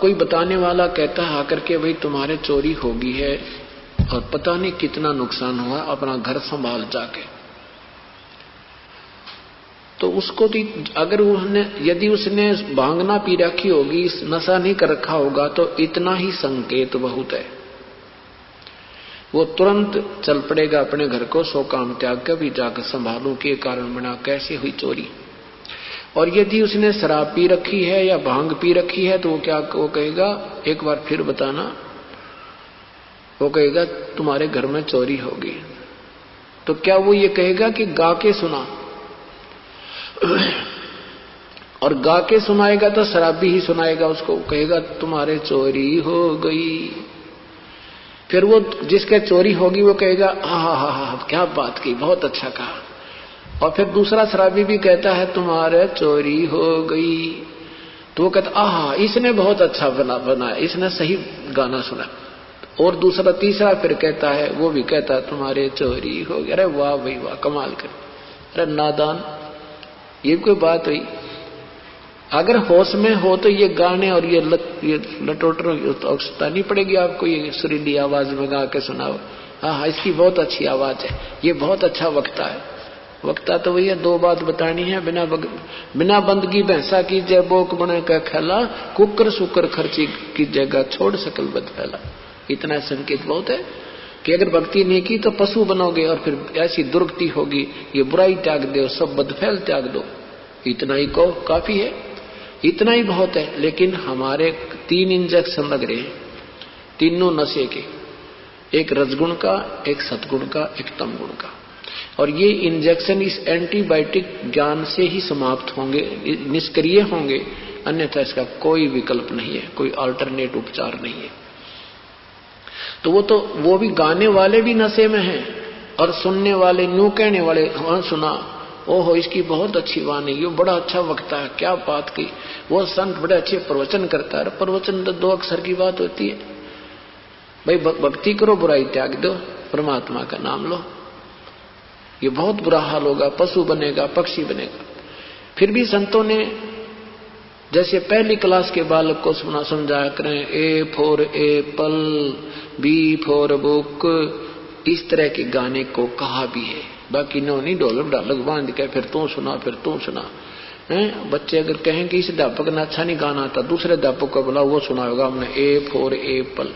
कोई बताने वाला कहता है आकर के भाई तुम्हारे चोरी होगी है और पता नहीं कितना नुकसान हुआ, अपना घर संभाल जाके। तो उसको अगर यदि उसने भांग ना पी रखी होगी, नशा नहीं कर रखा होगा, तो इतना ही संकेत बहुत है। वो तुरंत चल पड़ेगा अपने घर को, सो काम त्याग कर भी जाकर संभालूं के कारण बना कैसे हुई चोरी। और यदि उसने शराब पी रखी है या भांग पी रखी है तो वो कहेगा, एक बार फिर बताना, वो कहेगा तुम्हारे घर में चोरी होगी। तो क्या वो ये कहेगा कि गा के सुना? और गा के सुनाएगा तो शराबी ही सुनाएगा उसको, कहेगा तुम्हारे चोरी हो गई। फिर वो जिसके चोरी होगी वो कहेगा हा क्या बात की, बहुत अच्छा कहा। और फिर दूसरा शराबी भी कहता है तुम्हारे चोरी हो गई, तो वो कहता आहा इसने बहुत अच्छा बनाया, इसने सही गाना सुना। और दूसरा तीसरा फिर कहता है, वो भी कहता है तुम्हारे चोरी हो गई। अरे वाह भाई वाह, कमाल कर। अरे नादान, ये कोई बात हुई? अगर होश में हो तो ये गाने और ये लटोटर आवश्यकता नहीं पड़ेगी आपको, ये सुरीली आवाज में गा के सुनाओ। हाँ, इसकी बहुत अच्छी आवाज है, ये बहुत अच्छा वक्ता है। वक्ता तो वही है, दो बात बतानी है, बिना बंदगी भैंसा की जय बोक बने का खेला, कुकर सुकर खर्ची की जगह छोड़ सकल बद फैला। इतना संकेत बहुत है कि अगर भक्ति नहीं की तो पशु बनोगे और फिर ऐसी दुर्गति होगी, ये बुराई त्याग दो, सब बदफैल त्याग दो। इतना ही को काफी है, इतना ही बहुत है। लेकिन हमारे 3 इंजेक्शन लग रहे हैं, तीनों नशे के, एक रजगुण का, एक सतगुण का, एक तमगुण का। और ये इंजेक्शन इस एंटीबायोटिक ज्ञान से ही समाप्त होंगे, निष्क्रिय होंगे, अन्यथा इसका कोई विकल्प नहीं है, कोई अल्टरनेट उपचार नहीं है। तो वो भी गाने वाले भी नशे में हैं और सुनने वाले, न्यू कहने वाले, हाँ सुना, ओहो इसकी बहुत अच्छी वाणी, ये बड़ा अच्छा वक्ता है, क्या बात की, वो संत बड़े अच्छे प्रवचन करता है। प्रवचन तो 2 अक्षर की बात होती है भाई, भक्ति करो, बुराई त्याग दो, परमात्मा का नाम लो। ये बहुत बुरा हाल होगा, पशु बनेगा, पक्षी बनेगा। फिर भी संतों ने जैसे पहली क्लास के बालक को समझाया करें, A for apple, B for book, इस तरह के गाने को कहा भी है। बाकी नो नहीं ढोलक ढालक बांध के फिर तू सुना, फिर तू सुना। बच्चे अगर कहें कि इस अध्यापक ने अच्छा नहीं गाना था, दूसरे अध्यापक को बोला, वो सुना होगा हमने, ए फॉर एप्पल।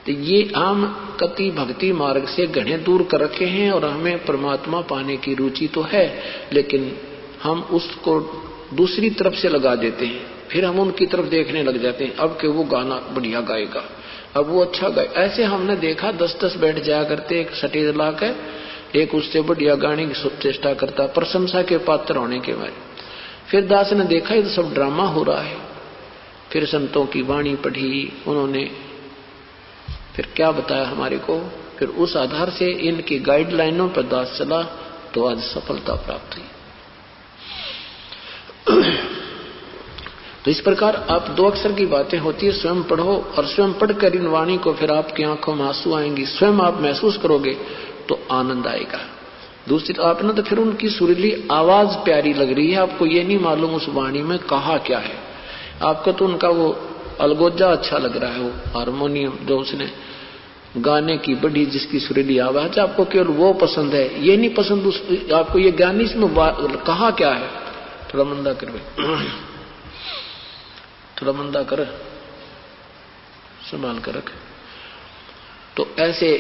तो ये हम कति भक्ति मार्ग से घने दूर कर रखे हैं और हमें परमात्मा पाने की रुचि तो है, लेकिन हम उसको दूसरी तरफ से लगा देते हैं। फिर हम उनकी तरफ देखने लग जाते हैं, अब कि वो गाना बढ़िया गाएगा, अब वो अच्छा गाए। ऐसे हमने देखा 10-10 बैठ जाया करते एक स्टेज ला के, एक उससे बढ़िया गाने की चेष्टा करता, प्रशंसा के पात्र होने के बाद। फिर दास ने देखा ये तो सब ड्रामा हो रहा है। फिर संतों की वाणी पढ़ी उन्होंने, फिर क्या बताया हमारे को, फिर उस आधार से इनकी गाइडलाइनों पर दास चला तो आज सफलता प्राप्त हुई। तो इस प्रकार आप 2 अक्षर की बातें होती है, स्वयं पढ़ो और स्वयं पढ़कर इन वाणी को फिर आपकी आंखों में आंसू आएंगी, स्वयं आप महसूस करोगे तो आनंद आएगा। दूसरी तो आपने तो फिर उनकी सुरीली आवाज प्यारी लग रही है, आपको ये नहीं मालूम उस वाणी में कहा क्या है। आपको तो उनका वो अलगोजा अच्छा लग रहा है, वो हारमोनियम जो उसने गाने की बड़ी जिसकी सुरीली आवाज, आपको केवल वो पसंद है, ये नहीं पसंद आपको ये ज्ञान इसमें कहा क्या है। थोड़ा मंदा कर भाई, थोड़ा मंदा कर, संभाल कर रख। तो ऐसे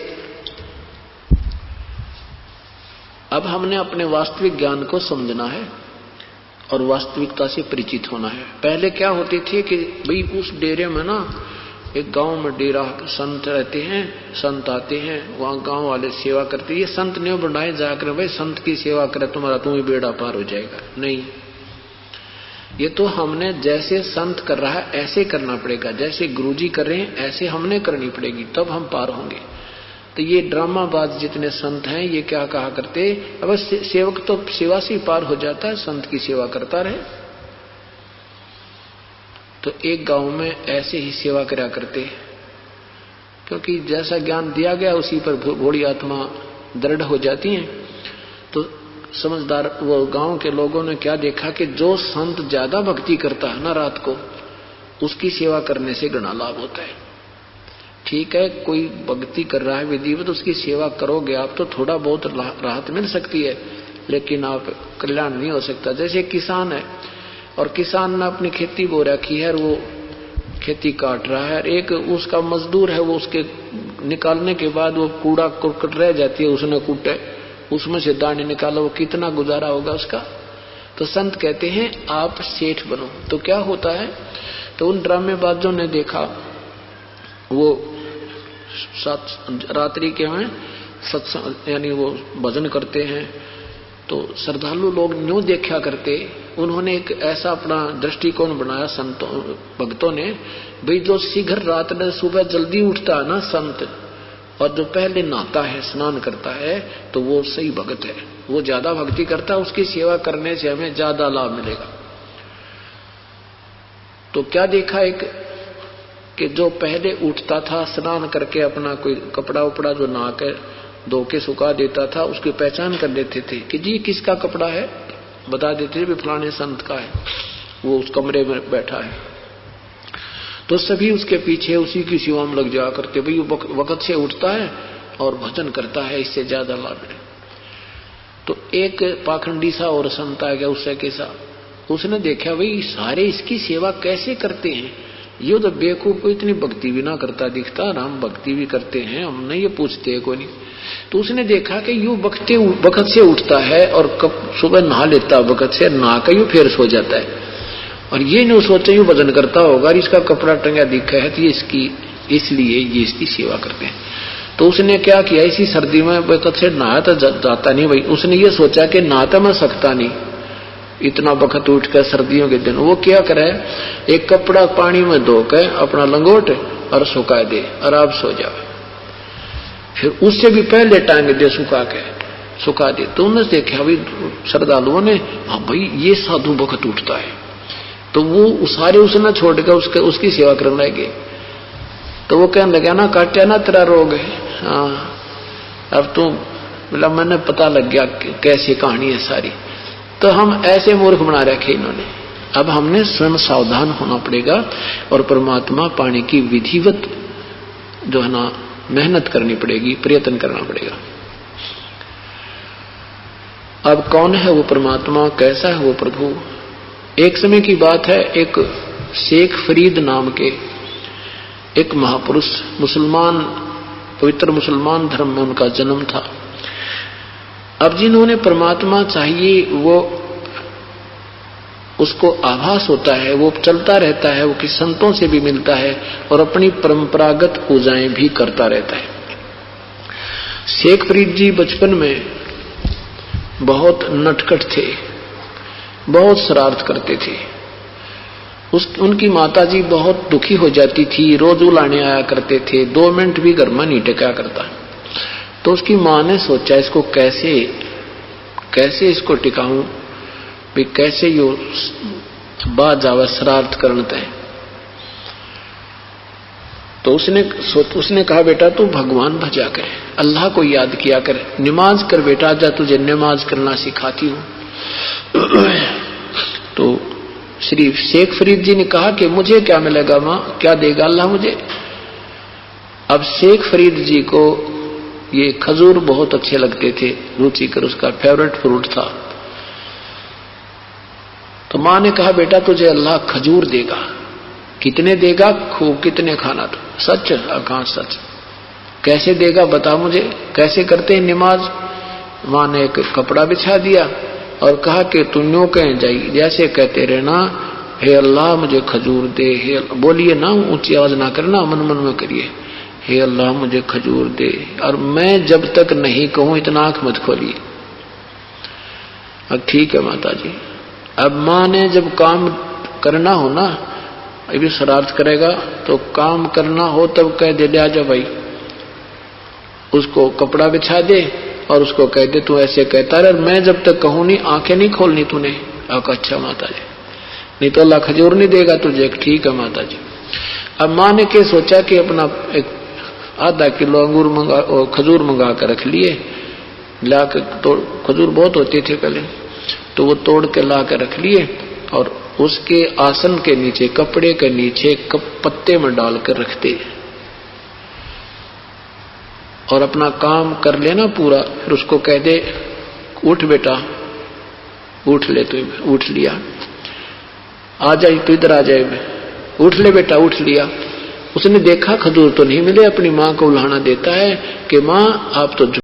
अब हमने अपने वास्तविक ज्ञान को समझना है और वास्तविकता से परिचित होना है। पहले क्या होती थी कि भाई उस डेरे में ना, एक गांव में डेरा, संत रहते हैं, संत आते हैं, वहां गांव वाले सेवा करते हैं। ये संत ने बनाए जाकर भाई संत की सेवा करे तुम्हारा तुम ही बेड़ा पार हो जाएगा, नहीं। ये तो हमने जैसे संत कर रहा है ऐसे करना पड़ेगा, जैसे गुरुजी कर रहे हैं ऐसे हमने करनी पड़ेगी, तब हम पार होंगे। तो ये ड्रामाबाज जितने संत हैं ये क्या कहा करते, अब सेवक तो सेवा से पार हो जाता है, संत की सेवा करता रहे। तो एक गांव में ऐसे ही सेवा करा करते, क्योंकि जैसा ज्ञान दिया गया उसी पर भोली आत्मा दृढ़ हो जाती है। तो समझदार वो गांव के लोगों ने क्या देखा कि जो संत ज्यादा भक्ति करता है ना रात को, उसकी सेवा करने से घना लाभ होता है। ठीक है, कोई भक्ति कर रहा है विधिवत, उसकी सेवा करोगे आप तो थोड़ा बहुत राहत मिल सकती है, लेकिन आप कल्याण नहीं हो सकता। जैसे किसान है और किसान ने अपनी खेती बो रखी है और वो खेती काट रहा है, एक उसका मजदूर है, वो उसके निकालने के बाद वो कूड़ा कुरकट रह जाती है, उसने कूटे, उसमें से दाने निकाला, वो कितना गुजारा होगा उसका। तो संत कहते हैं आप सेठ बनो। तो क्या होता है, तो उन ड्रामेबाजों ने देखा, वो रात्रि के में सत्संग यानी वो भजन करते हैं, तो श्रद्धालु लोग न्यू देखा करते। उन्होंने एक ऐसा अपना दृष्टिकोण बनाया संतों भक्तों ने, भाई जो शीघ्र रात में सुबह जल्दी उठता है ना संत, और जो पहले नहाता है स्नान करता है, तो वो सही भक्त है, वो ज्यादा भक्ति करता है, उसकी सेवा करने से हमें ज्यादा लाभ मिलेगा। तो क्या देखा एक कि जो पहले उठता था स्नान करके अपना कोई कपड़ा उपड़ा जो नहा के धो के सुखा देता था, उसकी पहचान कर लेते थे कि जी किसका कपड़ा है, बता देते थे फलाने संत का है, वो उस कमरे में बैठा है। तो सभी उसके पीछे उसी की सेवा में लग जाया करते, भाई वो वक्त से उठता है और भजन करता है, इससे ज्यादा लाभ है। तो एक पाखंडी सा और संत आ गया उससे कैसा, उसने देखा भाई सारे इसकी सेवा कैसे करते हैं, ये तो बेवकूफ को इतनी भक्ति भी ना करता दिखता, और हम भक्ति भी करते हैं, हमने ये पूछते हैं कोई नहीं। तो उसने देखा कि यू वक्त से उठता है और सुबह नहा लेता, वक्त से नहा कर यू फिर सो जाता है, और ये नहीं सोचा यू भजन करता होगा, और इसका कपड़ा टंगा दिखा है तो ये इसकी, इसलिए ये इसकी सेवा करते हैं। तो उसने क्या किया, इसी सर्दी में वक्त से नहाया तो जाता नहीं भाई, उसने ये सोचा कि नहाता मैं सकता नहीं इतना वक्त उठ कर सर्दियों के दिन, वो क्या करे, एक कपड़ा पानी में धोकर अपना लंगोट और सुखा दे और आप सो जाओ, फिर उससे भी पहले टांग दे सुखा दे। तो उन्होंने देखा भाई श्रद्धालुओं ने, हाँ भाई ये साधु वक्त उठता है, तो वो सारे उसने छोड़कर उसकी सेवा करने लगे। तो वो कहने लगा ना काटा ना तेरा रोग है, हाँ अब तो बोला मैंने पता लग गया कैसी कहानी है सारी। तो हम ऐसे मूर्ख बना रखे इन्होंने, अब हमने स्वयं सावधान होना पड़ेगा और परमात्मा पाने की विधिवत जो है ना मेहनत करनी पड़ेगी, प्रयत्न करना पड़ेगा। अब कौन है वो परमात्मा, कैसा है वो प्रभु। एक समय की बात है, एक शेख फरीद नाम के एक महापुरुष, मुसलमान, पवित्र मुसलमान धर्म में उनका जन्म था। अब जिन्होंने परमात्मा चाहिए वो उसको आभास होता है, वो चलता रहता है, वो किस संतों से भी मिलता है और अपनी परंपरागत पूजाएं भी करता रहता है। शेख फरीद जी बचपन में बहुत नटखट थे, बहुत शरारत करते थे। उनकी माताजी बहुत दुखी हो जाती थी, रोज उलाने आया करते थे, 2 मिनट भी घर में नहीं टिका करता। तो उसकी मां ने सोचा इसको कैसे इसको टिकाऊं, भी कैसे यो बाज आवे शरारत करते हैं। तो उसने कहा बेटा तू भगवान भजा कर, अल्लाह को याद किया कर, नमाज कर बेटा, जा तुझे नमाज करना सिखाती हूं। तो श्री शेख फरीद जी ने कहा कि मुझे क्या मिलेगा मां, क्या देगा अल्लाह मुझे। अब शेख फरीद जी को ये खजूर बहुत अच्छे लगते थे, रुचिकर उसका फेवरेट फ्रूट था। तो मां ने कहा बेटा तुझे अल्लाह खजूर देगा। कितने देगा, खूब कितने खाना। तो सच, कहां सच, कैसे देगा बता मुझे, कैसे करते हैं नमाज। मां ने एक कपड़ा बिछा दिया और कहा कि तुम यूं कह जाई, जैसे कहते रहना हे अल्लाह मुझे खजूर दे, हे बोलिए ना, ऊंची आवाज ना करना, मन मन में करिए, हे अल्लाह मुझे खजूर दे, और मैं जब तक नहीं कहूं इतना आंख मत खोलिए। अब ठीक है माता जी। अब मां ने जब काम करना हो ना, अभी शरारत करेगा तो काम करना हो तब कह दे आजा भाई, उसको कपड़ा बिछा दे और उसको कह दे तू ऐसे कहता रहे, मैं जब तक कहूं नहीं आंखें नहीं खोलनी तूने। अच्छा माता जी, नहीं तो अल्लाह खजूर नहीं देगा तुझे। ठीक है माता जी। अब मां ने क्या सोचा कि अपना एक आधा किलो अंगूर खजूर मंगा कर रख लिए, लाकर, तो खजूर बहुत होते थे पहले, तो वो तोड़ के ला कर रख लिए और उसके आसन के नीचे, कपड़े के नीचे पत्ते में डालकर रखते और अपना काम कर लेना पूरा। फिर उसको कह दे उठ बेटा, उठ ले, तू उठ लिया, आ जाए तू इधर आ जाए, उठ ले बेटा, उठ लिया। उसने देखा खजूर तो नहीं मिले, अपनी माँ को उल्हाना देता है कि माँ आप तो